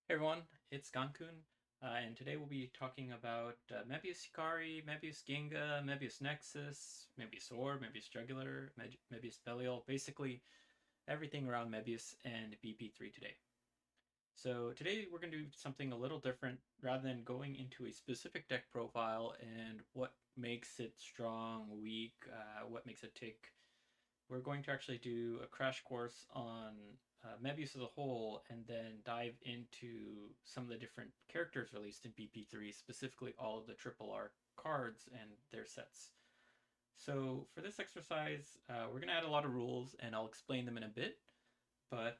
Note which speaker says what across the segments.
Speaker 1: Hey everyone, it's Gankun, and today we'll be talking about Mebius Hikari, Mebius Ginga, Mebius Nexus, Mebius Orb, Mebius Juggler, Mebius Belial, basically everything around Mebius and BP3 today. So today we're going to do something a little different. Rather than going into a specific deck profile and what makes it strong, weak, what makes it tick, we're going to actually do a crash course on Mebius as a whole and then dive into some of the different characters released in BP3, specifically all of the Triple R cards and their sets. So for this exercise, we're going to add a lot of rules and I'll explain them in a bit. But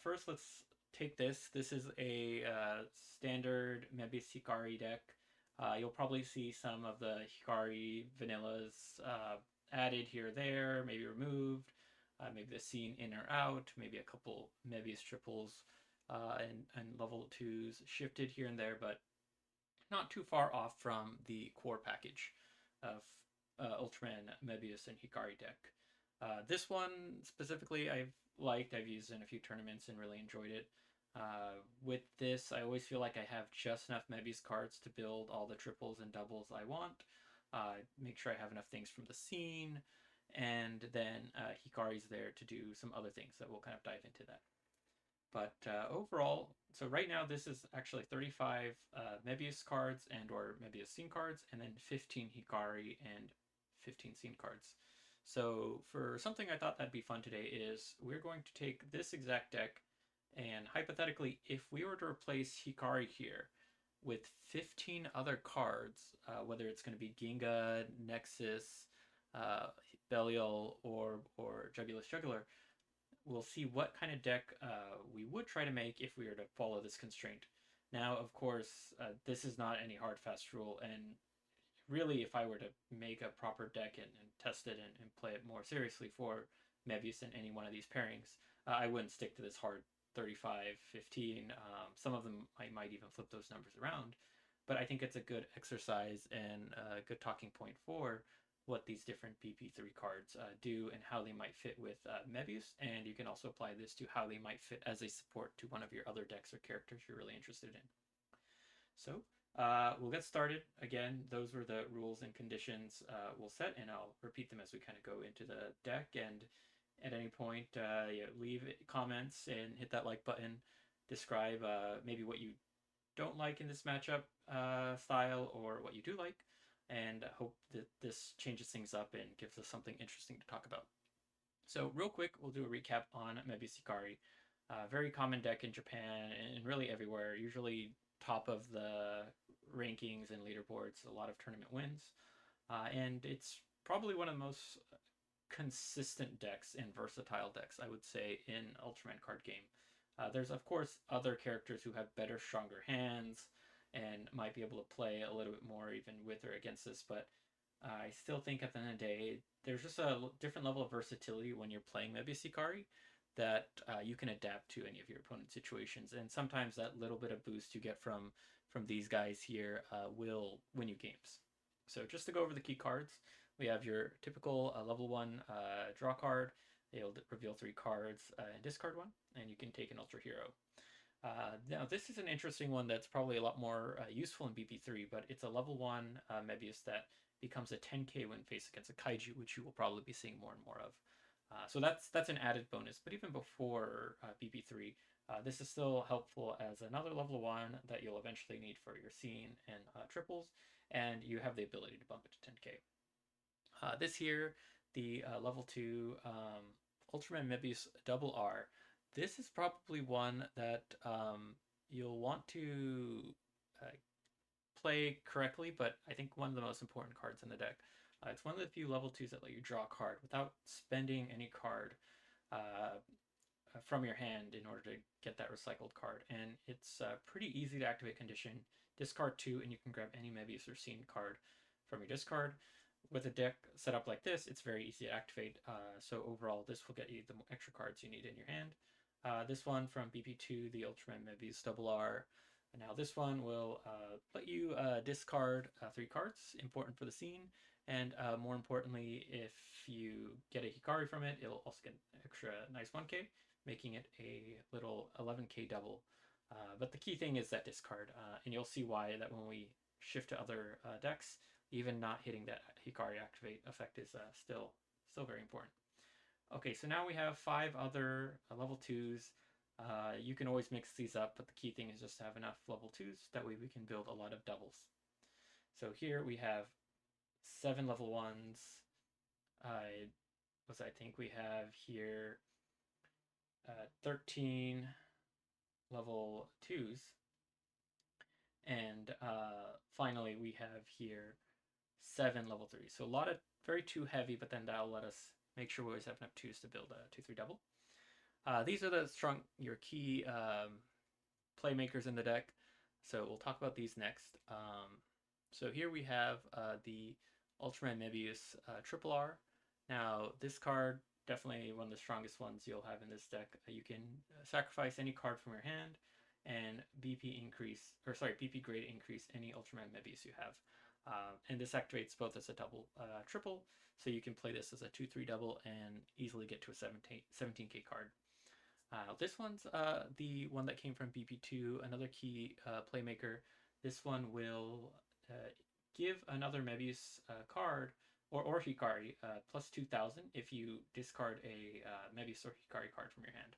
Speaker 1: first, let's take this. This is a standard Mebius Hikari deck. You'll probably see some of the Hikari vanillas added here or there, maybe removed, maybe the scene in or out, maybe a couple Mebius triples and level 2s shifted here and there, but not too far off from the core package of Ultraman, Mebius, and Hikari deck. This one specifically I've used in a few tournaments and really enjoyed it. With this, I always feel like I have just enough Mebius cards to build all the triples and doubles I want. Make sure I have enough things from the scene, and then Hikari's there to do some other things that we'll kind of dive into that. But overall, so right now this is actually 35 Mebius cards and or Mebius scene cards, and then 15 Hikari and 15 scene cards. So for something I thought that'd be fun today is we're going to take this exact deck and hypothetically, if we were to replace Hikari here with 15 other cards, whether it's going to be Ginga, Nexus, uh, Belial, or Jugglus Juggler, we'll see what kind of deck we would try to make if we were to follow this constraint. Now, of course, this is not any hard fast rule, and really, if I were to make a proper deck and test it and play it more seriously for Mebius in any one of these pairings, I wouldn't stick to this hard 35, 15. Some of them I might even flip those numbers around, but I think it's a good exercise and a good talking point for what these different BP3 cards do and how they might fit with Mebius, and you can also apply this to how they might fit as a support to one of your other decks or characters you're really interested in. So we'll get started. Again, those were the rules and conditions we'll set, and I'll repeat them as we kind of go into the deck. And at any point, leave comments and hit that like button. Describe maybe what you don't like in this matchup style or what you do like, and hope that this changes things up and gives us something interesting to talk about. So real quick, we'll do a recap on Mebius Hikari. Very common deck in Japan and really everywhere, usually top of the rankings and leaderboards, a lot of tournament wins. And it's probably one of the most consistent decks and versatile decks, I would say, in Ultraman card game. There's, of course, other characters who have better, stronger hands and might be able to play a little bit more even with or against this, but I still think at the end of the day, there's just a different level of versatility when you're playing Mebius Hikari that you can adapt to any of your opponent's situations, and sometimes that little bit of boost you get from these guys here will win you games. So just to go over the key cards, we have your typical level 1 draw card. It'll reveal 3 cards and discard one, and you can take an Ultra Hero. Now, this is an interesting one that's probably a lot more useful in BP3, but it's a level 1 Mebius that becomes a 10k when faced against a Kaiju, which you will probably be seeing more and more of. So that's an added bonus, but even before BP3, this is still helpful as another level 1 that you'll eventually need for your scene and triples, and you have the ability to bump it to 10k. This here, the level 2 Ultraman Mebius Double R. This is probably one that you'll want to uh, play correctly, but I think one of the most important cards in the deck. It's one of the few level 2s that let you draw a card without spending any card from your hand in order to get that recycled card. And it's pretty easy to activate condition. Discard 2 and you can grab any Mebius or Scene card from your discard. With a deck set up like this, it's very easy to activate. So overall, this will get you the extra cards you need in your hand. This one from BP2, the Ultraman Mebius Double R. Now this one will let you discard 3 cards, important for the scene, and more importantly, if you get a Hikari from it, it'll also get an extra nice 1k, making it a little 11k double. But the key thing is that discard, and you'll see why that when we shift to other decks, even not hitting that Hikari activate effect is still very important. Okay, so now we have 5 other level 2s. You can always mix these up, but the key thing is just to have enough level 2s. That way we can build a lot of doubles. So here we have 7 level 1s. I think we have here 13 level 2s. And finally we have here 7 level 3s. So a lot of very 2 heavy, but then that'll let us make sure we always have enough 2s to build a 2-3 double. These are your key playmakers in the deck. So we'll talk about these next. So here we have the Ultraman Mebius Triple R. Now this card, definitely one of the strongest ones you'll have in this deck. You can sacrifice any card from your hand and BP grade increase any Ultraman Mebius you have. And this activates both as a double, triple, so you can play this as a 2-3 double and easily get to a 17k card. This one's the one that came from BP2, another key playmaker. This one will give another Mebius card or Hikari plus 2,000 if you discard a Mebius or Hikari card from your hand.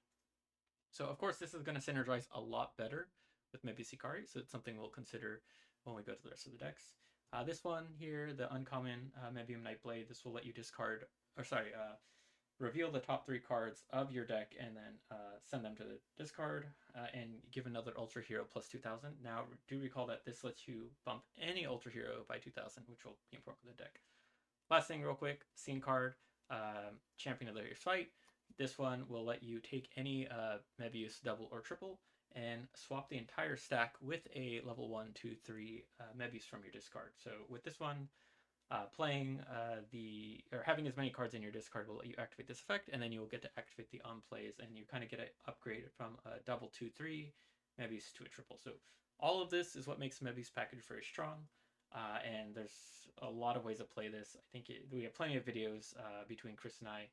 Speaker 1: So of course this is going to synergize a lot better with Mebius Hikari, so it's something we'll consider when we go to the rest of the decks. This one here, the uncommon Mebium Nightblade, this will let you reveal the top 3 cards of your deck and then send them to the discard and give another Ultra Hero plus 2,000. Now do recall that this lets you bump any Ultra Hero by 2,000, which will be important for the deck. Last thing real quick, scene card, Champion of the Fight. This one will let you take any Mebius double or triple and swap the entire stack with a level 1, 2, 3 Mebius from your discard. So with this one, having as many cards in your discard will let you activate this effect, and then you will get to activate the on plays, and you kind of get it upgraded from a double 2-3 Mebius to a triple. So all of this is what makes Mebius package very strong, and there's a lot of ways to play this. I think we have plenty of videos between Chris and I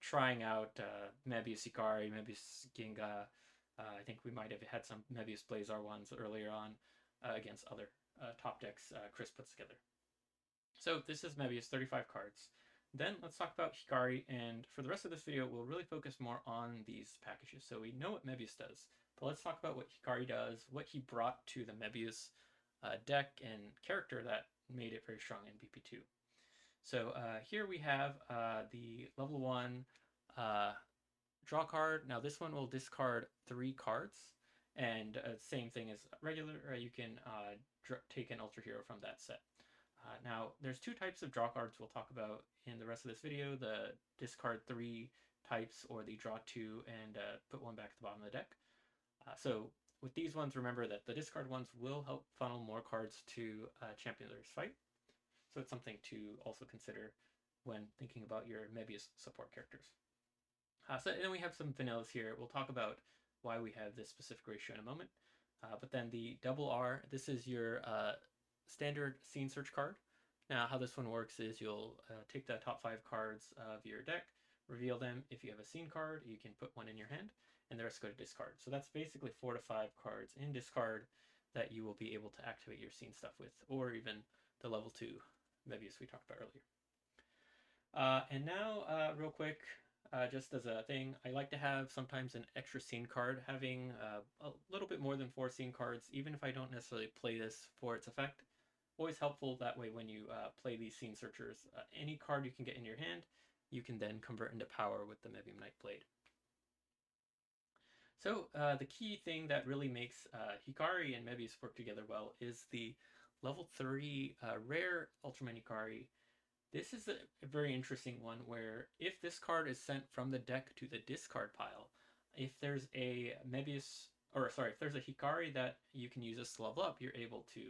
Speaker 1: trying out Mebius Hikari, Mebius Ginga. I think we might have had some Mebius Belial ones earlier on against other top decks Chris puts together. So this is Mebius, 35 cards. Then let's talk about Hikari, and for the rest of this video, we'll really focus more on these packages. So we know what Mebius does, but let's talk about what Hikari does, what he brought to the Mebius deck and character that made it very strong in BP2. So here we have the level 1 draw card. Now this one will discard 3 cards, and same thing as regular, you can take an Ultra Hero from that set. Now there's 2 types of draw cards we'll talk about in the rest of this video, the discard 3 types or the draw 2 and put 1 back at the bottom of the deck. So with these ones, remember that the discard ones will help funnel more cards to Champion of the Fight. So it's something to also consider when thinking about your Mebius support characters. So then we have some vanillas here. We'll talk about why we have this specific ratio in a moment. But then the double R, this is your standard scene search card. Now how this one works is you'll take the top 5 cards of your deck, reveal them. If you have a scene card, you can put 1 in your hand, and the rest go to discard. So that's basically 4 to 5 cards in discard that you will be able to activate your scene stuff with, or even the level 2 Mebius we talked about earlier. And now, real quick, just as a thing, I like to have sometimes an extra scene card. Having a little bit more than 4 scene cards, even if I don't necessarily play this for its effect, always helpful. That way when you play these scene searchers, any card you can get in your hand, you can then convert into power with the Mebium Nightblade. So the key thing that really makes Hikari and Mebius work together well is the level 3 rare Ultraman Hikari. This is a very interesting one where if this card is sent from the deck to the discard pile, if there's a if there's a Hikari that you can use this to level up, you're able to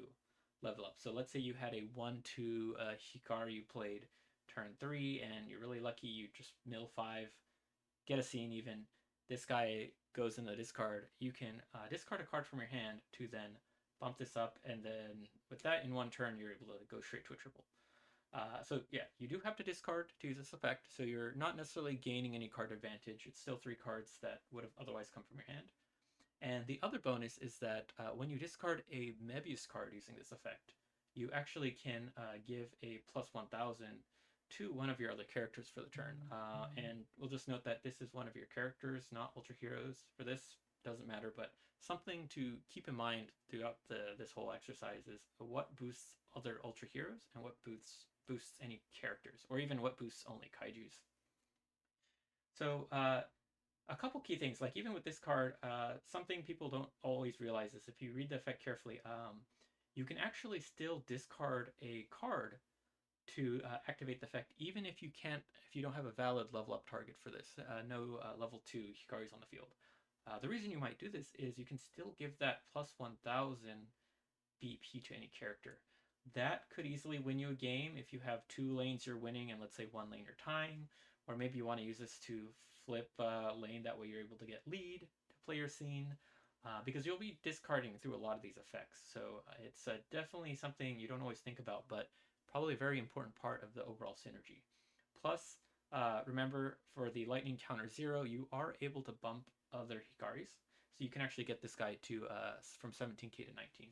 Speaker 1: level up. So let's say you had a 1-2 Hikari you played turn 3 and you're really lucky, you just mill 5, get a scene even. This guy goes in the discard. You can discard a card from your hand to then bump this up, and then with that in 1 turn you're able to go straight to a triple. So yeah, you do have to discard to use this effect, so you're not necessarily gaining any card advantage. It's still 3 cards that would have otherwise come from your hand. And the other bonus is that when you discard a Mebius card using this effect, you actually can give a plus 1000 to one of your other characters for the turn. And we'll just note that this is one of your characters, not Ultra Heroes. For this, doesn't matter, but something to keep in mind throughout this whole exercise is what boosts other Ultra Heroes and what boosts any characters, or even what boosts only Kaijus. So a couple key things, like even with this card, something people don't always realize is if you read the effect carefully, you can actually still discard a card to activate the effect, even if you don't have a valid level up target for this. No level 2 Hikaris on the field. The reason you might do this is you can still give that plus 1000 BP to any character. That could easily win you a game if you have 2 lanes you're winning and let's say 1 lane you're tying, or maybe you want to use this to flip lane, that way you're able to get lead to play your scene, because you'll be discarding through a lot of these effects. So it's definitely something you don't always think about, but probably a very important part of the overall synergy. Plus, remember, for the lightning counter 0, you are able to bump other Hikaris, so you can actually get this guy to from 17k to 19,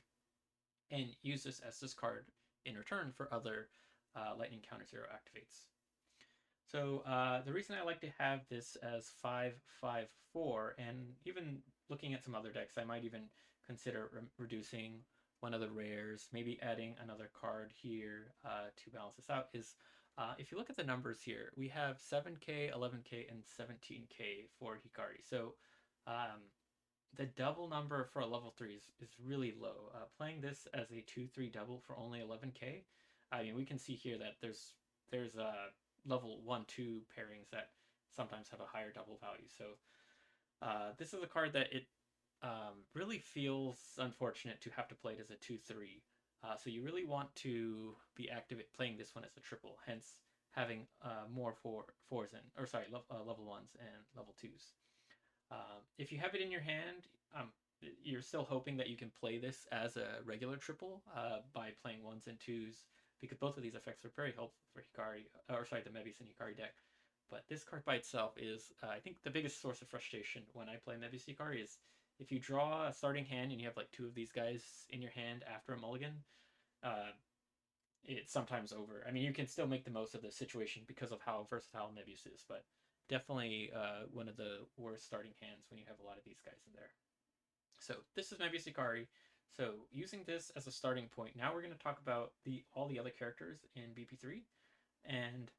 Speaker 1: and use this as this card in return for other lightning counter 0 activates. So the reason I like to have this as 5/5/4, and even looking at some other decks, I might even consider reducing one of the rares, maybe adding another card here to balance this out, is if you look at the numbers here, we have 7k, 11k, and 17k for Hikari. So the double number for a level 3 is really low. Playing this as a 2/3 double for only 11k, I mean, we can see here that there's level 1/2 pairings that sometimes have a higher double value. So this is a card that it really feels unfortunate to have to play it as a 2/3. So you really want to be active at playing this one as a triple, hence having more level 1s and level 2s. If you have it in your hand, you're still hoping that you can play this as a regular triple by playing 1s and 2s, because both of these effects are very helpful for Hikari, the Mebius and Hikari deck. But this card by itself is, I think, the biggest source of frustration when I play Mebius Hikari is if you draw a starting hand and you have like 2 of these guys in your hand after a mulligan, it's sometimes over. I mean, you can still make the most of the situation because of how versatile Mebius is, but definitely one of the worst starting hands when you have a lot of these guys in there. So this is Mebius Hikari. So using this as a starting point, now we're going to talk about all the other characters in BP3, and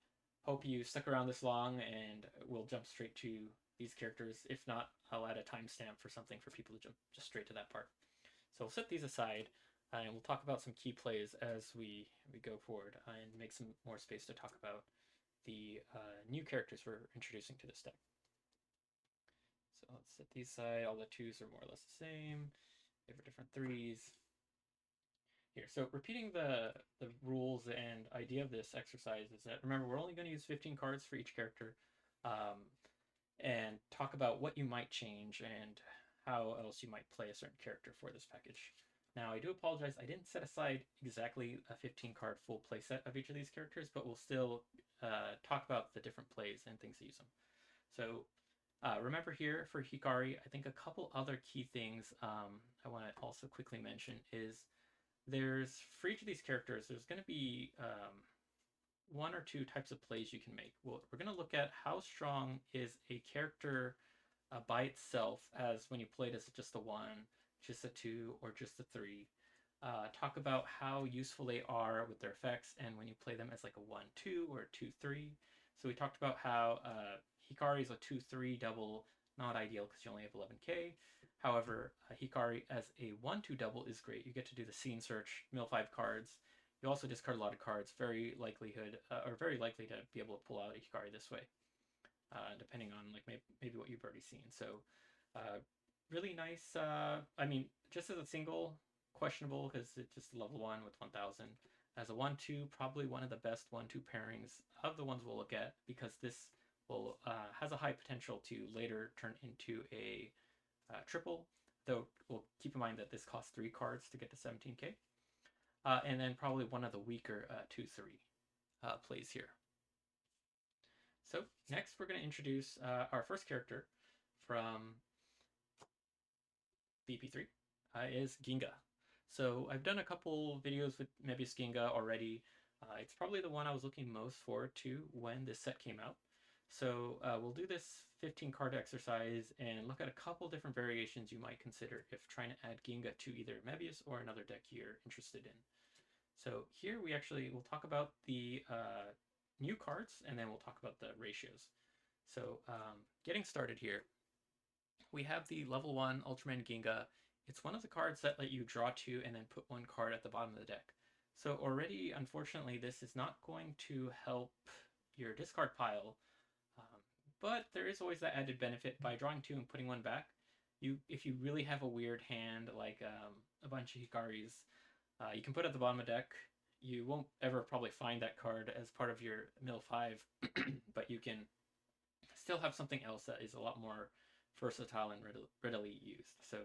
Speaker 1: hope you stuck around this long, and we'll jump straight to these characters. If not, I'll add a timestamp for something for people to jump just straight to that part. So we'll set these aside, and we'll talk about some key plays as we go forward, and make some more space to talk about the new characters we're introducing to this deck. So let's set these aside. All the 2s are more or less the same. They have different 3s. Here, so repeating the rules and idea of this exercise is that, remember, we're only going to use 15 cards for each character, and talk about what you might change and how else you might play a certain character for this package. Now, I do apologize, I didn't set aside exactly a 15-card full playset of each of these characters, but we'll still talk about the different plays and things to use them. So remember here for Hikari, I think a couple other key things I want to also quickly mention is for each of these characters, there's going to be 1 or 2 types of plays you can make. Well, we're going to look at how strong is a character by itself, as when you play it as just a 1, just a 2, or just a 3. Talk about how useful they are with their effects, and when you play them as like a 1/2 or a 2/3. So we talked about how Hikari is a 2/3 double, not ideal because you only have 11k. However, Hikari as a 1/2 double is great. You get to do the scene search, mill 5 cards. You also discard a lot of cards, very likely to be able to pull out a Hikari this way, depending on like maybe what you've already seen. So really nice. I mean, just as a single, questionable because it's just level 1 with 1000. As a 1/2, probably one of the best 1/2 pairings of the ones we'll look at, because this has a high potential to later turn into a triple, though we'll keep in mind that this costs 3 cards to get to 17k. And then probably one of the weaker 2/3 plays here. So next we're going to introduce our first character from BP3 is Ginga. So I've done a couple videos with Mebius Ginga already. It's probably the one I was looking most forward to when this set came out. So we'll do this 15 card exercise and look at a couple different variations you might consider if trying to add Ginga to either Mebius or another deck you're interested in. So here we'll talk about the new cards, and then we'll talk about the ratios. So getting started here, we have the level 1 Ultraman Ginga. It's one of the cards that let you draw 2 and then put 1 card at the bottom of the deck. So already, unfortunately, this is not going to help your discard pile, but there is always that added benefit by drawing 2 and putting 1 back. If you really have a weird hand, like a bunch of Hikaris, you can put it at the bottom of the deck. You won't ever probably find that card as part of your mill 5, but you can still have something else that is a lot more versatile and readily used. So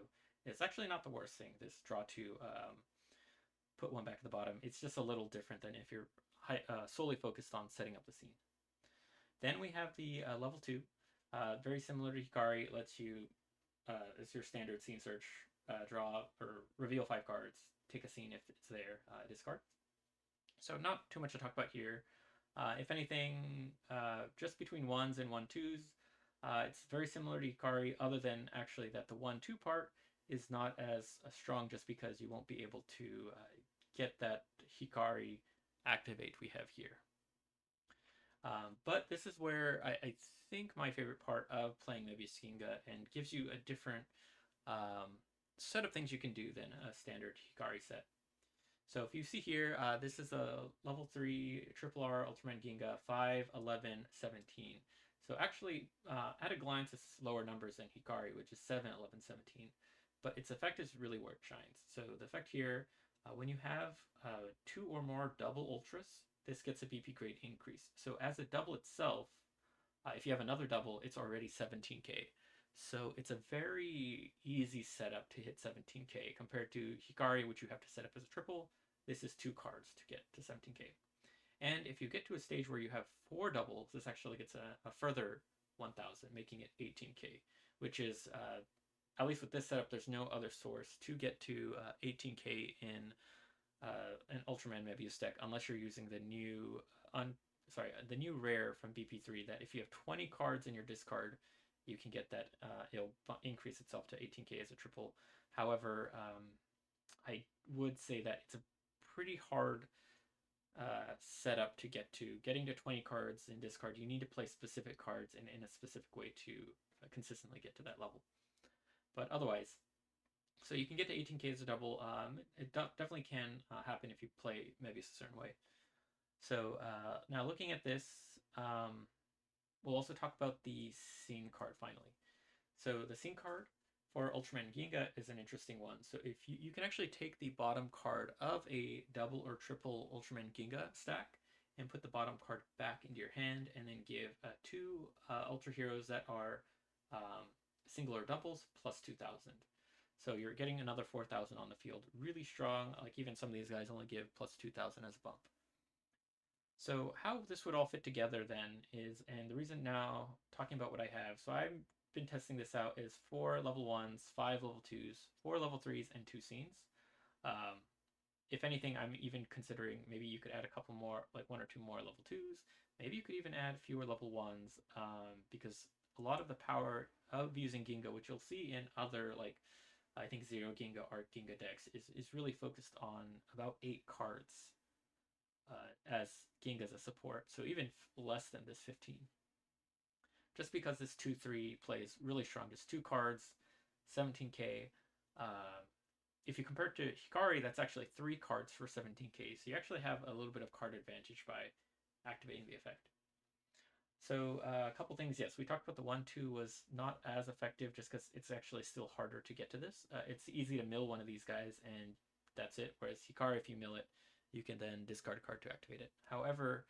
Speaker 1: it's actually not the worst thing, this draw 2, put 1 back at the bottom. It's just a little different than if you're solely focused on setting up the scene. Then we have the level 2, very similar to Hikari. Lets you, as your standard scene search, draw or reveal 5 cards, take a scene if it's there, discard. So not too much to talk about here. If anything, just between 1s and 1/2s, it's very similar to Hikari, other than actually that the 1/2 part is not as strong, just because you won't be able to get that Hikari activate we have here. But this is where I think my favorite part of playing Mebius Ginga, and gives you a different set of things you can do than a standard Hikari set. So if you see here, this is a level 3 RRR Ultraman Ginga, 5, 11, 17. So actually, at a glance, it's lower numbers than Hikari, which is 7, 11, 17. But its effect is really where it shines. So the effect here, when you have 2 or more double ultras, this gets a BP grade increase. So as a double itself, if you have another double, it's already 17k. So it's a very easy setup to hit 17k compared to Hikari, which you have to set up as a triple. This is 2 cards to get to 17k. And if you get to a stage where you have 4 doubles, this actually gets a further 1000, making it 18k, which is, at least with this setup, there's no other source to get to 18k in an Ultraman Mebius deck, unless you're using the new rare from BP3, that if you have 20 cards in your discard, you can get that, it'll increase itself to 18k as a triple. However, I would say that it's a pretty hard setup to get to. Getting to 20 cards in discard, you need to play specific cards in a specific way to consistently get to that level. But otherwise, so you can get to 18k as a double. It definitely can happen if you play Mebius a certain way. So now looking at this, we'll also talk about the scene card finally. So the scene card for Ultraman Ginga is an interesting one. So if you can actually take the bottom card of a double or triple Ultraman Ginga stack and put the bottom card back into your hand, and then give 2 Ultra Heroes that are single or doubles plus 2000. So you're getting another 4000 on the field. Really strong. Like even some of these guys only give plus 2000 as a bump. So how this would all fit together then is, and the reason now talking about what I have, so I've been testing this out, is 4 level 1s, 5 level 2s, 4 level 3s, and 2 scenes. If anything, I'm even considering maybe you could add a couple more, like 1 or 2 more level 2s. Maybe you could even add fewer level 1s, because a lot of the power of using Ginga, which you'll see in other, like, I think Zero Ginga, Art Ginga decks, is really focused on about 8 cards as Ginga as a support, so even less than this 15. Just because this 2/3 plays really strong, just 2 cards, 17k. If you compare it to Hikari, that's actually 3 cards for 17k, so you actually have a little bit of card advantage by activating the effect. So a couple things, yes, we talked about the 1/2 was not as effective just because it's actually still harder to get to this. It's easy to mill one of these guys and that's it, whereas Hikari, if you mill it, you can then discard a card to activate it. However,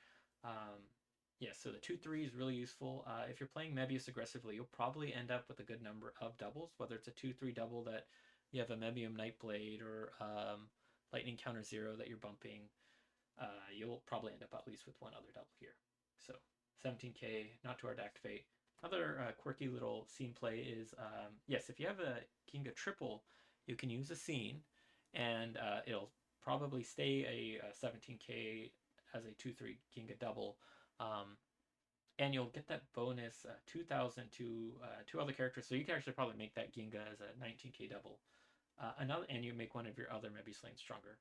Speaker 1: yes, so the 2/3 is really useful. If you're playing Mebius aggressively, you'll probably end up with a good number of doubles, whether it's a 2/3 double that you have a Mebium Nightblade or Lightning Counter 0 that you're bumping. You'll probably end up at least with one other double here. So 17k, not too hard to activate. Another quirky little scene play is, yes, if you have a Ginga triple, you can use a scene, and it'll probably stay a 17k as a 2/3 Ginga double, and you'll get that bonus 2,000 to two other characters. So you can actually probably make that Ginga as a 19k double. And you make one of your other Mebius lanes stronger.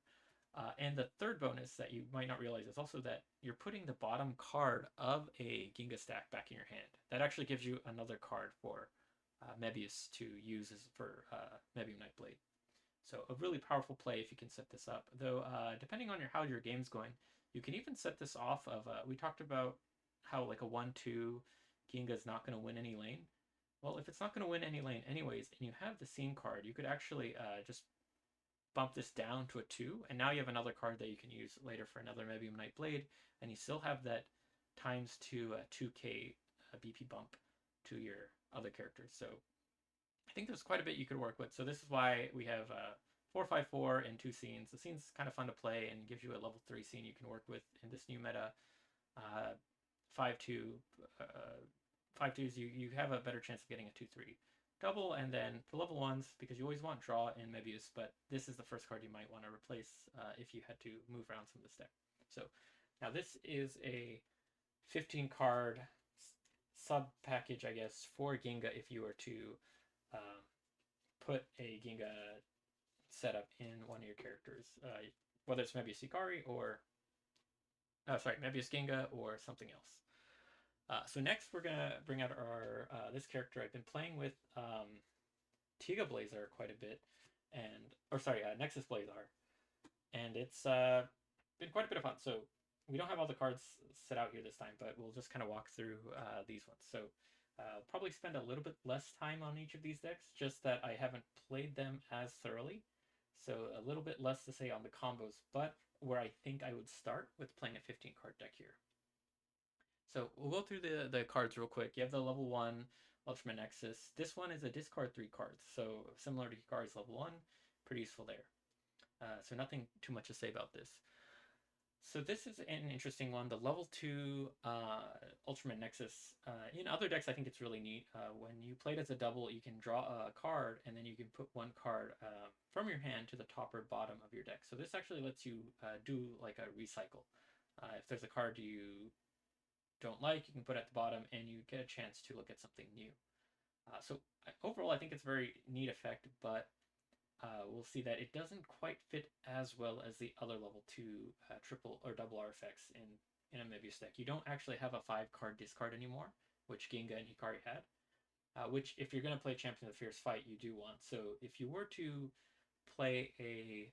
Speaker 1: And the third bonus that you might not realize is also that you're putting the bottom card of a Ginga stack back in your hand. That actually gives you another card for Mebius to use for Mebium Nightblade. So a really powerful play if you can set this up. Though depending on how your game's going, you can even set this off of, we talked about how like a 1-2 Ginga is not going to win any lane. Well, if it's not going to win any lane anyways, and you have the scene card, you could actually just bump this down to a 2, and now you have another card that you can use later for another Mebium Nightblade, and you still have that times 2 2k BP bump to your other characters. So I think there's quite a bit you could work with. So this is why we have 4-5-4 and 2 scenes. The scene's kind of fun to play and gives you a level 3 scene you can work with in this new meta. 5-2, 5-2s, you have a better chance of getting a 2-3 double, and then for level 1s, because you always want draw in Mebius, but this is the first card you might want to replace if you had to move around some of this deck. So now this is a 15 card sub package, I guess, for Ginga if you were to put a Ginga setup in one of your characters, whether it's Mebius Hikari or Mebius Ginga or something else. So next we're gonna bring out our this character I've been playing with Tiga Blazar quite a bit, Nexus Blazar, and it's been quite a bit of fun. So we don't have all the cards set out here this time, but we'll just kind of walk through these ones. So probably spend a little bit less time on each of these decks, just that I haven't played them as thoroughly. So a little bit less to say on the combos, but where I think I would start with playing a 15 card deck here. So we'll go through the cards real quick. You have the level 1 Ultimate Nexus. This one is a discard 3 cards, so similar to Hikari's level 1, pretty useful there. So nothing too much to say about this. So this is an interesting one, the level 2 Ultimate Nexus. In other decks, I think it's really neat. When you play it as a double, you can draw a card, and then you can put one card from your hand to the top or bottom of your deck. So this actually lets you do like a recycle. If there's a card you don't like, you can put it at the bottom, and you get a chance to look at something new. So overall, I think it's a very neat effect, but we'll see that it doesn't quite fit as well as the other level 2 triple or double R effects in a Mebius deck. You don't actually have a 5-card discard anymore, which Ginga and Hikari had, which if you're going to play Champion of the Fierce Fight, you do want. So if you were to play a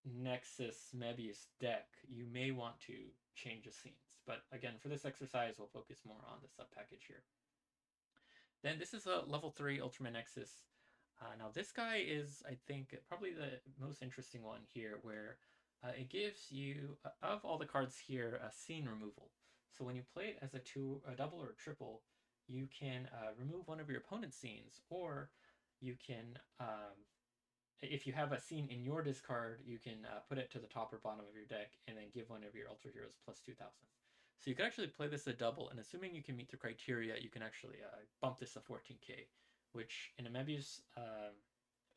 Speaker 1: Nexus Mebius deck, you may want to change the scenes. But again, for this exercise, we'll focus more on the sub-package here. Then this is a level 3 Ultimate Nexus. Now this guy is, I think, probably the most interesting one here, where it gives you, of all the cards here, a scene removal. So when you play it as a double or a triple, you can remove one of your opponent's scenes, or you can, if you have a scene in your discard, you can put it to the top or bottom of your deck, and then give one of your Ultra Heroes plus 2,000. So you can actually play this a double, and assuming you can meet the criteria, you can actually bump this to 14k, which in a Mebius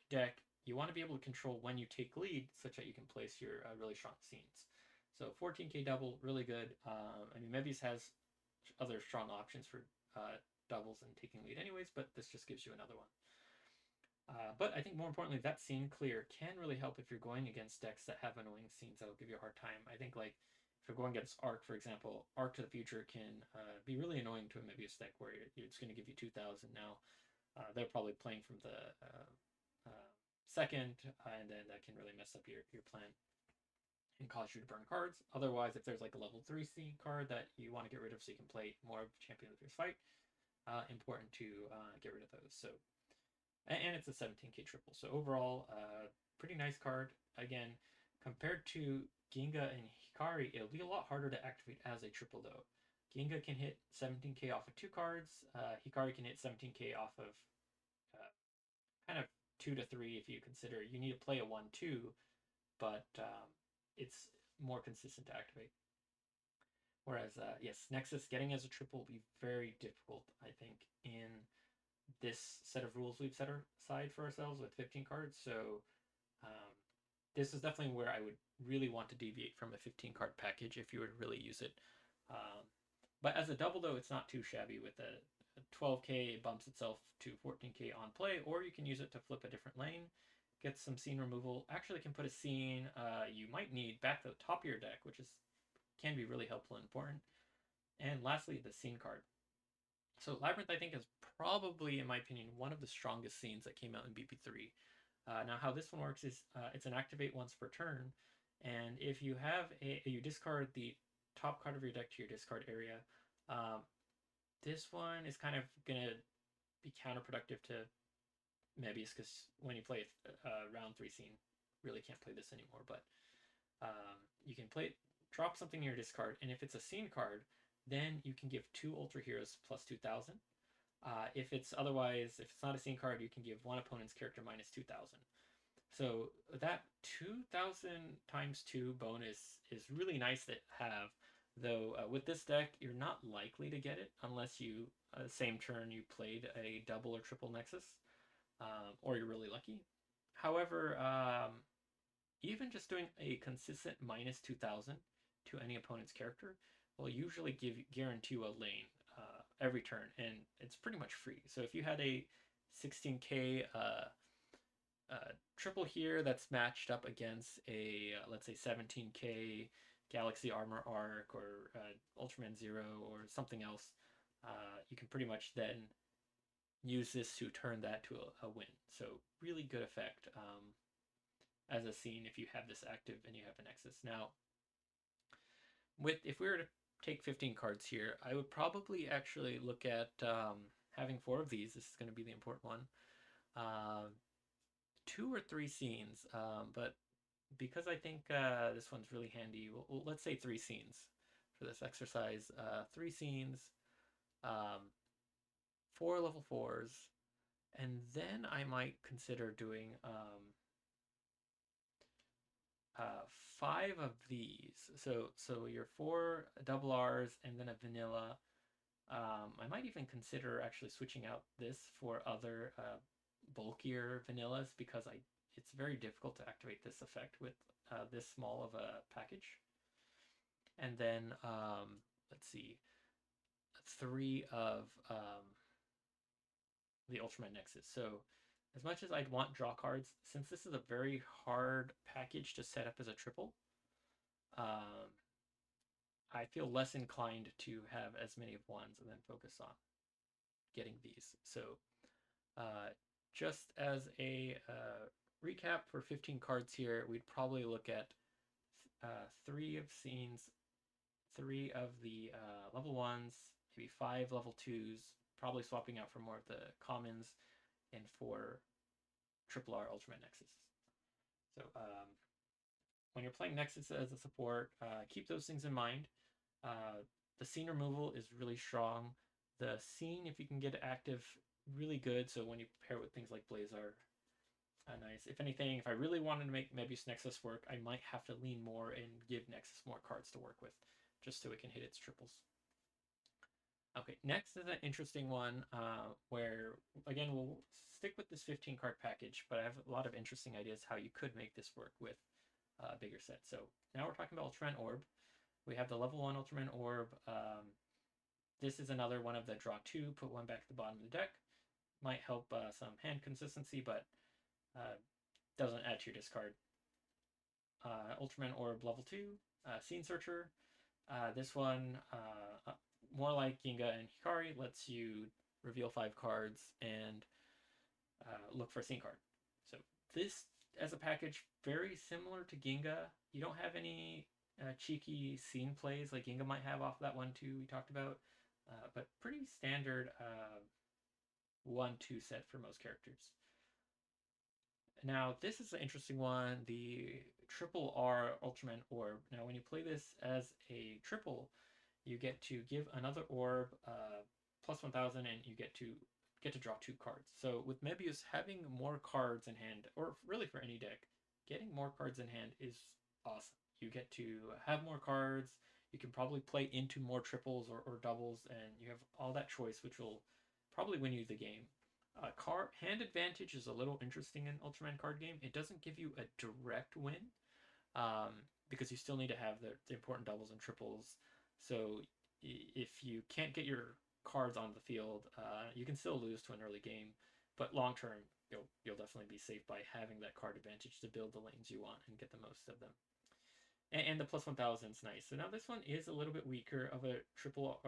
Speaker 1: deck, you want to be able to control when you take lead, such that you can place your really strong scenes. So 14k double, really good. I mean, Mebius has other strong options for doubles and taking lead anyways, but this just gives you another one. But I think more importantly, that scene clear can really help if you're going against decks that have annoying scenes that will give you a hard time. I think like if you're going against Arc, for example, Arc to the Future can be really annoying to a Mebius deck where it's going to give you 2,000 now. They're probably playing from the second, and then that can really mess up your plan and cause you to burn cards. Otherwise, if there's like a level 3 scene card that you want to get rid of so you can play more of Champion of the Fierce Fight, important to get rid of those. So, and it's a 17k triple. So overall, pretty nice card. Again, compared to Ginga and Hikari, it'll be a lot harder to activate as a triple though. Ginga can hit 17k off of 2 cards. Hikari can hit 17k off of kind of 2 to 3 if you consider you need to play a 1-2, but it's more consistent to activate. Whereas, yes, Nexus getting as a triple will be very difficult, I think, in this set of rules we've set aside for ourselves with 15 cards. So um, this is definitely where I would really want to deviate from a 15 card package if you were to really use it. Um, but as a double, though, it's not too shabby. With a 12k, it bumps itself to 14k on play, or you can use it to flip a different lane, get some scene removal. Actually, can put a scene you might need back to the top of your deck, which can be really helpful and important. And lastly, the scene card. So Labyrinth, I think, is probably, in my opinion, one of the strongest scenes that came out in BP3. Now, how this one works is it's an activate once per turn, and if you have you discard the top card of your deck to your discard area, um, this one is kind of gonna be counterproductive to Mebius because when you play round 3 scene, really can't play this anymore. But you can drop something in your discard, and if it's a scene card, then you can give 2 Ultra Heroes plus 2,000. If it's not a scene card, you can give one opponent's character minus 2,000. So that 2,000 times 2 bonus is really nice to have. Though with this deck, you're not likely to get it unless you, same turn, you played a double or triple Nexus, or you're really lucky. However, even just doing a consistent minus 2,000 to any opponent's character will usually guarantee you a lane every turn, and it's pretty much free. So if you had a 16k triple here that's matched up against a let's say 17k Galaxy Armor Arc or Ultraman Zero or something else, you can pretty much then use this to turn that to a win. So really good effect as a scene if you have this active and you have a Nexus. Now, if we were to take 15 cards here, I would probably actually look at having 4 of these. This is going to be the important one. 2 or 3 scenes, but because I think this one's really handy, let's say 3 scenes for this exercise. 3 scenes, 4 level 4s, and then I might consider doing 5 of these. So your 4 double R's and then a vanilla. I might even consider actually switching out this for other bulkier vanillas because it's very difficult to activate this effect with this small of a package. And then let's see, 3 of the Ultraman Nexus. So as much as I'd want draw cards, since this is a very hard package to set up as a triple, I feel less inclined to have as many of ones and then focus on getting these. So just as a recap for 15 cards here, we'd probably look at 3 of scenes, 3 of the level 1s, maybe 5 level 2s, probably swapping out for more of the commons, and 4 triple R Ultraman Nexus. So when you're playing Nexus as a support, keep those things in mind. The scene removal is really strong. The scene, if you can get it active, really good. So when you pair with things like Blazar, nice. If anything, if I really wanted to make Mebius Nexus work, I might have to lean more and give Nexus more cards to work with, just so it can hit its triples. Okay, next is an interesting one where, again, we'll stick with this 15 card package, but I have a lot of interesting ideas how you could make this work with a bigger set. So now we're talking about Ultraman Orb. We have the level 1 Ultraman Orb. This is another one of the draw 2, put 1 back to the bottom of the deck. Might help some hand consistency, but doesn't add to your discard. Ultraman Orb level 2, Scene Searcher. This one, more like Ginga and Hikari, lets you reveal 5 cards and look for a scene card. So this, as a package, very similar to Ginga. You don't have any cheeky scene plays like Ginga might have off that 1-2 we talked about, but pretty standard 1-2 set for most characters. Now, this is an interesting one, the triple R Ultraman Orb. Now, when you play this as a triple, you get to give another orb plus 1,000, and you get to draw 2 cards. So with Mebius, having more cards in hand, or really for any deck, getting more cards in hand is awesome. You get to have more cards. You can probably play into more triples or doubles, and you have all that choice, which will probably win you the game. Hand advantage is a little interesting in Ultraman card game. It doesn't give you a direct win, because you still need to have the important doubles and triples. So if you can't get your cards on the field, you can still lose to an early game. But long term, you'll definitely be safe by having that card advantage to build the lanes you want and get the most of them. And the plus 1000 is nice. So now this one is a little bit weaker of a triple,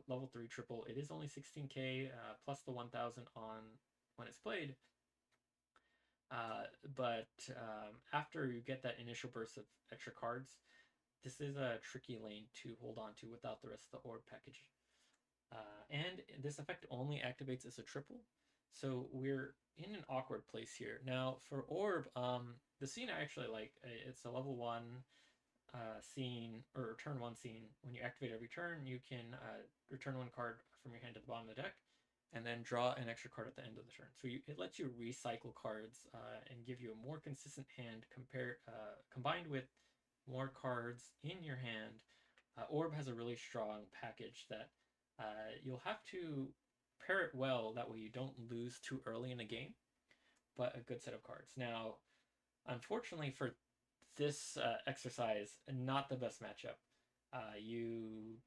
Speaker 1: level 3 triple. It is only 16k plus the 1000 on when it's played. But after you get that initial burst of extra cards, this is a tricky lane to hold on to without the rest of the orb package. And this effect only activates as a triple, so we're in an awkward place here. Now for orb, the scene I actually like. It's a level 1 scene, or turn 1 scene. When you activate every turn, you can return 1 card from your hand to the bottom of the deck, and then draw an extra card at the end of the turn. So it lets you recycle cards and give you a more consistent hand combined with more cards in your hand. Orb has a really strong package that you'll have to pair it well, that way you don't lose too early in the game, but a good set of cards. Now, unfortunately for this exercise, not the best matchup. You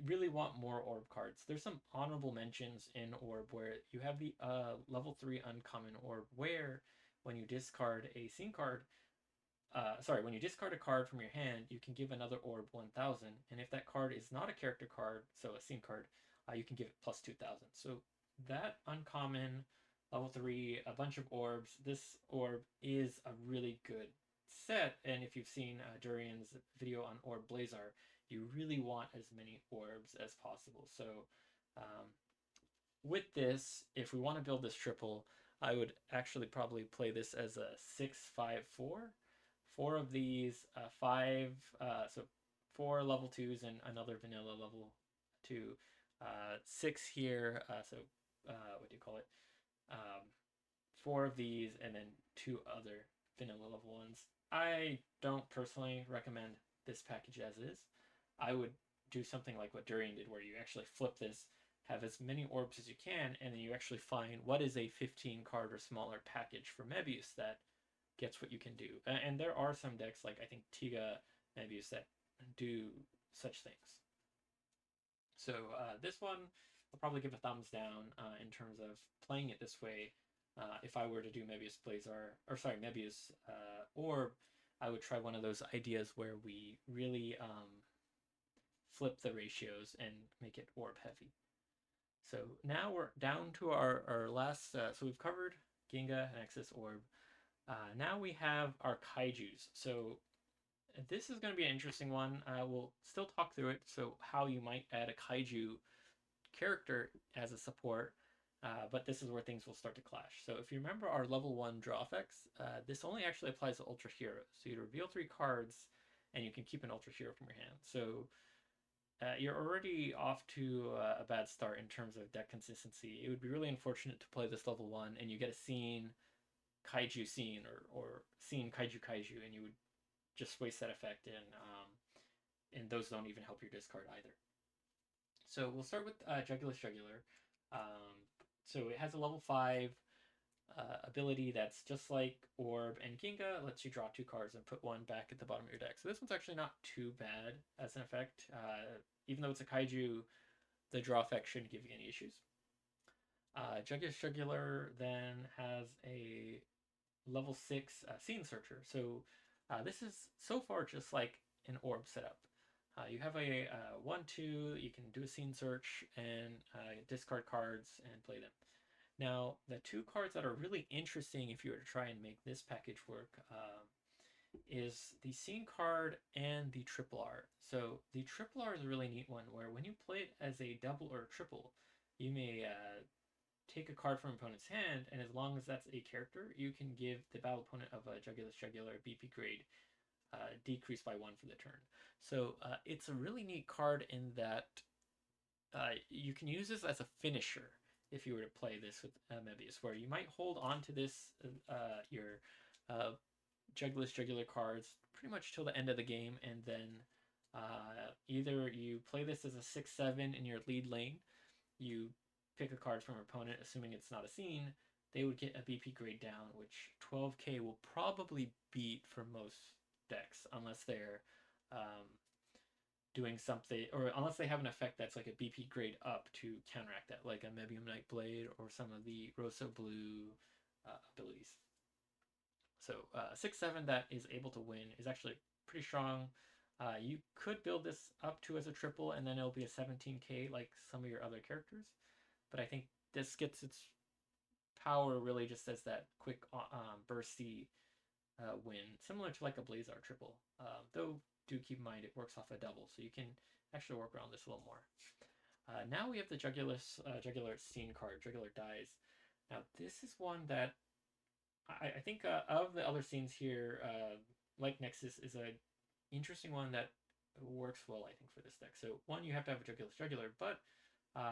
Speaker 1: really want more orb cards. There's some honorable mentions in orb where you have the level 3 uncommon orb, where when you discard a scene card, when you discard a card from your hand, you can give another orb 1000, and if that card is not a character card, so a scene card, you can give it plus 2000. So that uncommon level 3, a bunch of orbs, this orb is a really good set, and if you've seen Durian's video on Orb Blazar, you really want as many orbs as possible. So with this, if we want to build this triple, I would actually probably play this as a 6-5-4. 4 of these, 4 level 2s and another vanilla level 2. 6 here, what do you call it? 4 of these, and then 2 other vanilla level 1s. I don't personally recommend this package as is. I would do something like what Durian did, where you actually flip this, have as many orbs as you can, and then you actually find what is a 15 card or smaller package for Mebius that gets what you can do. And there are some decks, like I think Tiga Mebius, that do such things. So this one, I'll probably give a thumbs down in terms of playing it this way. If I were to do Mebius Mebius Orb, I would try one of those ideas where we really flip the ratios and make it orb heavy. So now we're down to our last, so we've covered Ginga, Nexus, Orb. Now we have our Kaijus. So this is going to be an interesting one. We'll still talk through it, so how you might add a Kaiju character as a support, but this is where things will start to clash. So if you remember our level 1 draw effects, this only actually applies to Ultra Heroes. So you reveal 3 cards, and you can keep an Ultra Hero from your hand. So you're already off to a bad start in terms of deck consistency. It would be really unfortunate to play this level 1, and you get a scene Kaiju scene, or scene Kaiju, and you would just waste that effect, and those don't even help your discard either. So we'll start with Jugglus Juggler. So it has a level 5 ability that's just like Orb and Ginga, lets you draw 2 cards and put 1 back at the bottom of your deck. So this one's actually not too bad as an effect. Even though it's a Kaiju, the draw effect shouldn't give you any issues. Jugglus Juggler then has a level 6 Scene Searcher. So this is so far just like an Orb setup. You have a 1-2, you can do a Scene Search and discard cards and play them. Now, the 2 cards that are really interesting if you were to try and make this package work is the Scene card and the Triple R. So the Triple R is a really neat one, where when you play it as a double or a triple, you may take a card from an opponent's hand, and as long as that's a character, you can give the battle opponent of a Jugglus Juggler BP grade decreased by 1 for the turn. So it's a really neat card in that you can use this as a finisher if you were to play this with Mebius, where you might hold on to this, your Jugglus Juggler cards pretty much till the end of the game, and then either you play this as a 6-7 in your lead lane, you pick a card from your opponent, assuming it's not a scene, they would get a BP grade down, which 12k will probably beat for most decks, unless they're doing something, or unless they have an effect that's like a BP grade up to counteract that, like a Mebium Nightblade or some of the Rosa Blue abilities. So 6/7 that is able to win is actually pretty strong. You could build this up to as a triple, and then it'll be a 17k like some of your other characters. But I think this gets its power really just as that quick bursty win, similar to like a Blazar triple. Though do keep in mind it works off a double, so you can actually work around this a little more. Now we have the Juggler scene card, Juggler Dies. Now this is one that I think of the other scenes here, like Nexus, is a interesting one that works well, I think, for this deck. So one, you have to have a Juggler, but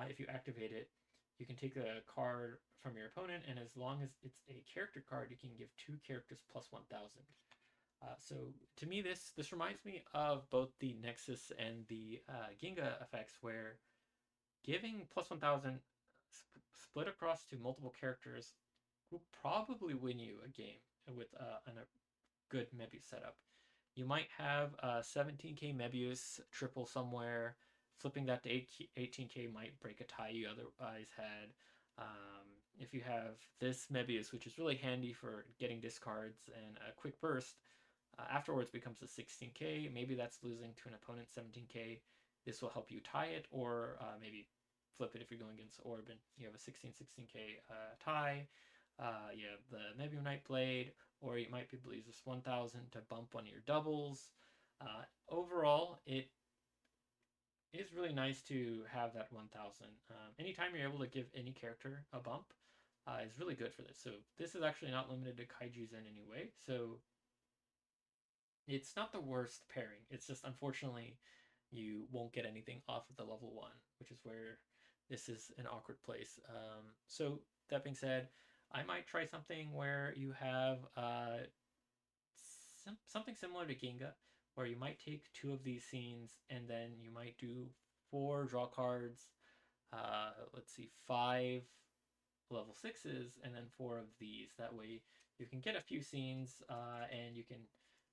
Speaker 1: if you activate it, you can take a card from your opponent, and as long as it's a character card, you can give 2 characters plus 1,000. So to me, this reminds me of both the Nexus and the Ginga effects, where giving plus 1,000 split across to multiple characters will probably win you a game with a good Mebius setup. You might have a 17k Mebius triple somewhere. Flipping that to 18k might break a tie you otherwise had. If you have this Mebius, which is really handy for getting discards and a quick burst, afterwards becomes a 16k. Maybe that's losing to an opponent 17k. This will help you tie it, or maybe flip it if you're going against Orb and you have a 16k tie. You have the Mebium Nightblade, or you might be able to use this 1,000 to bump one of your doubles. Overall, it is really nice to have that 1,000. Anytime you're able to give any character a bump is really good for this. So this is actually not limited to kaijus in any way. So it's not the worst pairing. It's just, unfortunately, you won't get anything off of the level 1, which is where this is an awkward place. So that being said, I might try something where you have something similar to Ginga, where you might take 2 of these scenes and then you might do 4 draw cards, let's see, 5 level 6s, and then 4 of these. That way you can get a few scenes and you can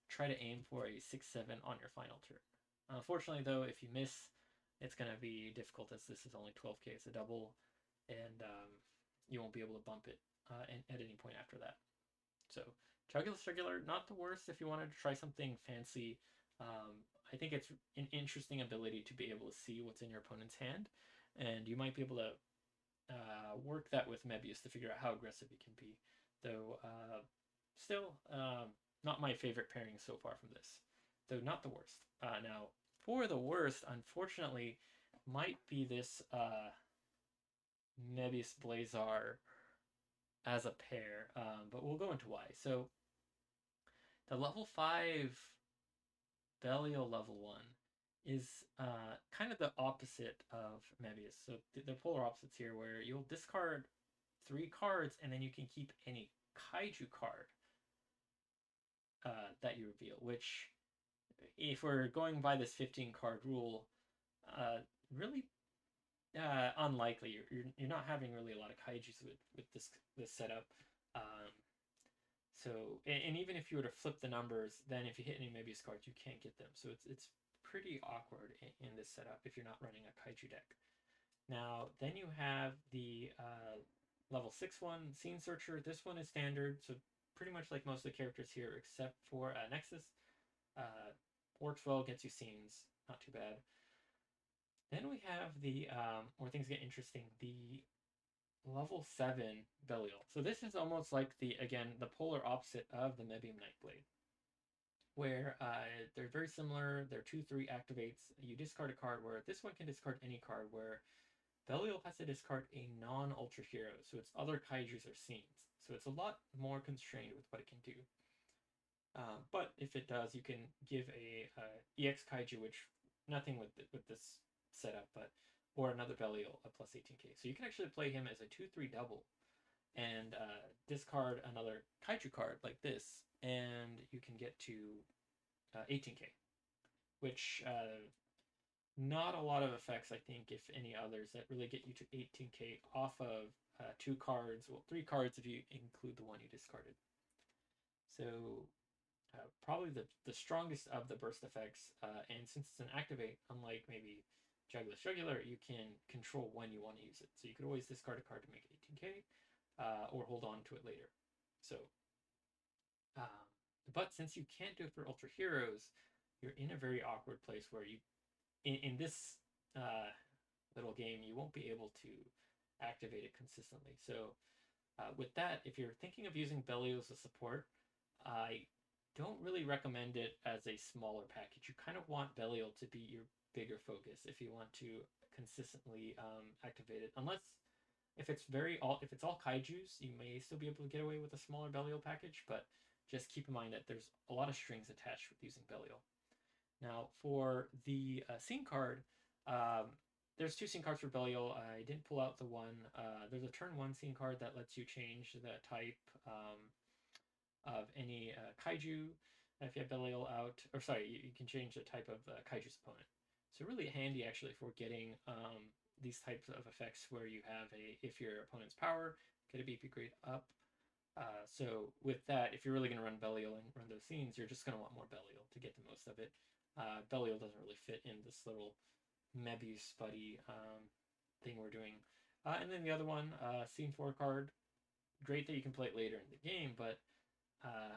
Speaker 1: try to aim for a 6/7 on your final turn. Unfortunately, though, if you miss, it's going to be difficult, as this is only 12k. It's a double, and you won't be able to bump it at any point after that. So Juggler, not the worst if you wanted to try something fancy. I think it's an interesting ability to be able to see what's in your opponent's hand, and you might be able to work that with Mebius to figure out how aggressive it can be. Though still not my favorite pairing so far from this, though not the worst. Now, for the worst, unfortunately, might be this Mebius Blazar as a pair, but we'll go into why. So the level 5 Belial level 1 is kind of the opposite of Mebius. So they're polar opposites here, where you'll discard 3 cards and then you can keep any kaiju card that you reveal, which, if we're going by this 15 card rule, really unlikely. You're not having really a lot of kaijus with this setup. So, and even if you were to flip the numbers, then if you hit any Mebius cards, you can't get them. So it's pretty awkward in this setup if you're not running a kaiju deck. Now, then you have the level 6 one, Scene Searcher. This one is standard, so pretty much like most of the characters here, except for Nexus. Works well, gets you scenes, not too bad. Then we have the, where things get interesting, the level 7 Belial. So this is almost like the polar opposite of the Mebium Nightblade, where they're very similar. They're 2/3 activates. You discard a card, where this one can discard any card, where Belial has to discard a non-ultra hero, so it's other kaijus or scenes. So it's a lot more constrained with what it can do. But if it does, you can give a EX kaiju, which nothing with this setup, or another Belial, a plus 18k. So you can actually play him as a 2/3 double and discard another kaiju card like this, and you can get to 18k, which Not a lot of effects, I think, if any others, that really get you to 18k off of 2 cards, well, 3 cards if you include the one you discarded. So probably the strongest of the burst effects, and since it's an activate, unlike maybe Juggler, you can control when you want to use it. So you could always discard a card to make it 18k, or hold on to it later. So, um, but since you can't do it for Ultra Heroes, you're in a very awkward place where in this little game, you won't be able to activate it consistently. So with that, if you're thinking of using Belial as a support, I don't really recommend it as a smaller package. You kind of want Belial to be your bigger focus if you want to consistently activate it. Unless if it's all kaijus, you may still be able to get away with a smaller Belial package, but just keep in mind that there's a lot of strings attached with using Belial. Now, for the scene card, there's 2 scene cards for Belial. I didn't pull out the one. There's a turn 1 scene card that lets you change the type of any kaiju. If you have Belial out, or sorry, you can change the type of kaiju's opponent. So really handy actually for getting these types of effects where you have if your opponent's power, get a BP grade up. So with that, if you're really going to run Belial and run those scenes, you're just going to want more Belial to get the most of it. Belial doesn't really fit in this little Mebius buddy thing we're doing. And then the other one, Scene 4 card. Great that you can play it later in the game, but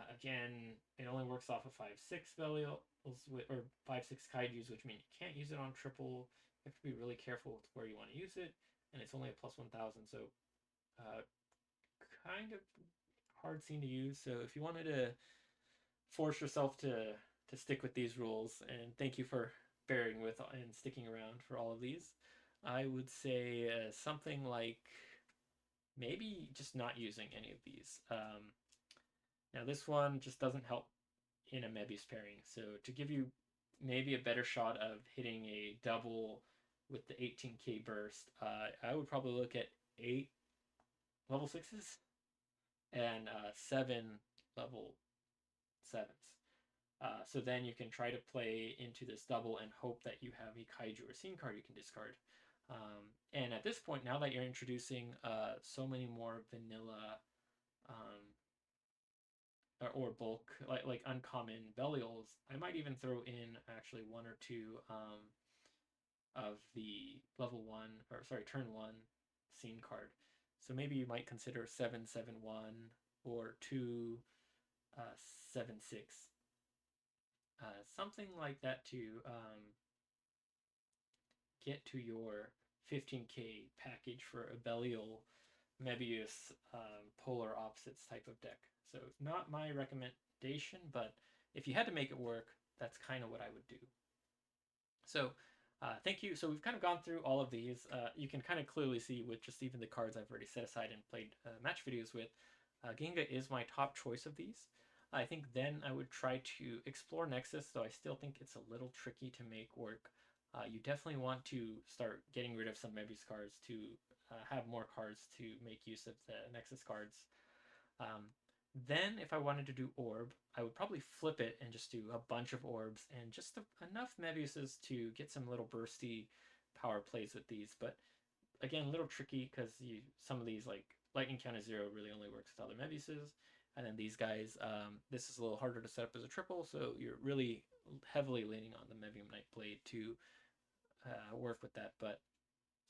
Speaker 1: again, it only works off of 5/6 Belial, or 5/6 kaijus, which means you can't use it on triple. You have to be really careful with where you want to use it, and it's only a plus 1000, so kind of hard scene to use. So if you wanted to force yourself to stick with these rules, and thank you for bearing with and sticking around for all of these, I would say something like maybe just not using any of these. Now this one just doesn't help in a Mebius pairing, so to give you maybe a better shot of hitting a double with the 18k burst, I would probably look at 8 level 6s and 7 level 7s. So then you can try to play into this double and hope that you have a kaiju or scene card you can discard. And at this point, now that you're introducing so many more vanilla or bulk, like uncommon Belials, I might even throw in actually 1 or 2 of the level 1, or sorry, turn 1 scene card. So maybe you might consider 7/7/1 or 2 7/6. Something like that to get to your 15k package for a Belial Mebius polar opposites type of deck. So not my recommendation, but if you had to make it work, that's kind of what I would do. So thank you. So we've kind of gone through all of these. You can kind of clearly see with just even the cards I've already set aside and played match videos with, Ginga is my top choice of these. I think then I would try to explore Nexus, though I still think it's a little tricky to make work. You definitely want to start getting rid of some Mebius cards to have more cards to make use of the Nexus cards. Then if I wanted to do Orb, I would probably flip it and just do a bunch of Orbs and just enough Mebiuses to get some little bursty power plays with these. But again, a little tricky because some of these, like Lightning Counter 0, really only works with other Mebiuses. And then these guys, this is a little harder to set up as a triple, so you're really heavily leaning on the Mebium Knight Blade to work with that. But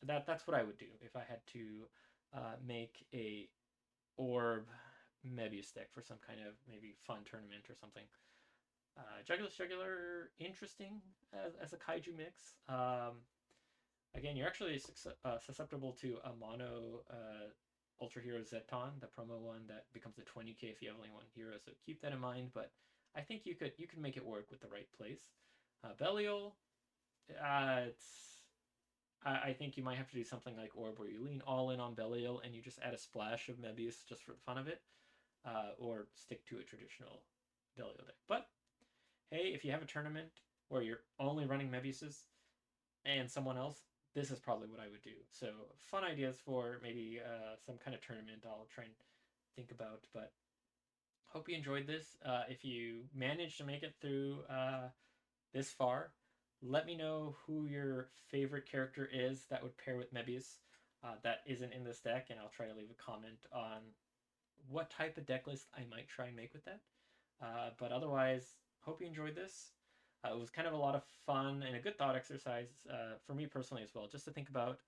Speaker 1: that's what I would do if I had to make a Orb Mebius deck for some kind of maybe fun tournament or something. Juggler, interesting as a kaiju mix. Again, you're actually susceptible to a mono Ultra Hero Zeton, the promo one that becomes a 20k if you have only one hero, so keep that in mind, but I think you could make it work with the right place. Belial, I think you might have to do something like Orb where you lean all in on Belial and you just add a splash of Mebius just for the fun of it, or stick to a traditional Belial deck. But hey, if you have a tournament where you're only running Mebiuses and someone else, this is probably what I would do. So fun ideas for maybe some kind of tournament I'll try and think about. But hope you enjoyed this. If you managed to make it through this far, Let me know who your favorite character is that would pair with Mebius that isn't in this deck, and I'll try to leave a comment on what type of deck list I might try and make with that. But otherwise, hope you enjoyed this. It was kind of a lot of fun and a good thought exercise for me personally as well, just to think about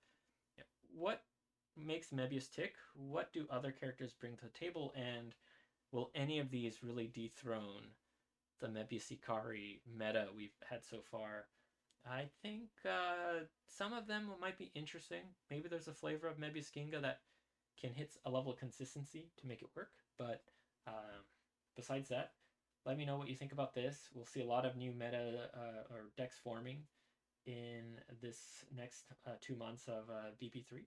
Speaker 1: what makes Mebius tick, what do other characters bring to the table, and will any of these really dethrone the Mebius Hikari meta we've had so far? I think some of them might be interesting. Maybe there's a flavor of Mebius Ginga that can hit a level of consistency to make it work. But besides that, let me know what you think about this. We'll see a lot of new meta or decks forming in this next 2 months of BP3.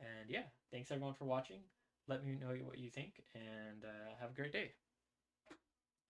Speaker 1: And yeah, thanks everyone for watching. Let me know what you think, and have a great day.